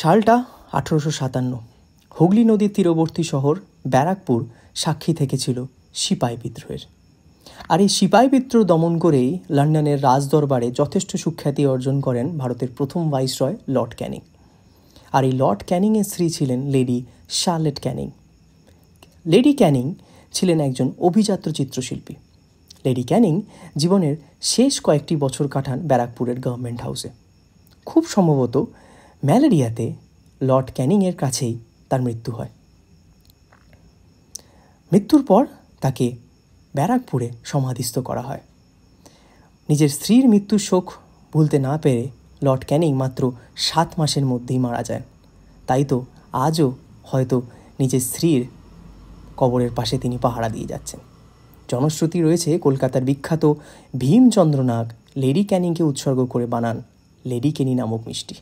সালটা 1857। হুগলি নদীর তীরবর্তী শহর ব্যারাকপুর সাক্ষী থেকেছিল সিপাই বিদ্রোহের। আর এই সিপাই বিদ্রোহ দমন করেই লন্ডনের রাজদরবারে যথেষ্ট সুখ্যাতি অর্জন করেন ভারতের প্রথম ভাইসরয় লর্ড ক্যানিং। আর এই লর্ড ক্যানিংয়ের স্ত্রী ছিলেন lady Charlotte Canning. Lady Canning ছিলেন একজন অভিজাত চিত্রশিল্পী। লেডি ক্যানিং জীবনের শেষ কয়েকটি বছর কাটান ব্যারাকপুরের গভর্নমেন্ট হাউসে। খুব সম্ভবত ম্যালেরিয়াতে লর্ড ক্যানিংয়ের কাছেই তার মৃত্যু হয়। মৃত্যুর পর তাকে ব্যারাকপুরে সমাধিস্থ করা হয়। নিজের স্ত্রীর মৃত্যুর শোক ভুলতে না পেরে লর্ড ক্যানিং মাত্র 7 মাসের মধ্যেই মারা যান। তাই তো আজও হয়তো নিজের স্ত্রীর কবরের পাশে তিনি পাহারা দিয়ে যাচ্ছেন। জনশ্রুতি রয়েছে কলকাতার বিখ্যাত ভীমচন্দ্র নাগ লেডি ক্যানিংকে উৎসর্গ করে বানান লেডি কেনি নামক মিষ্টি।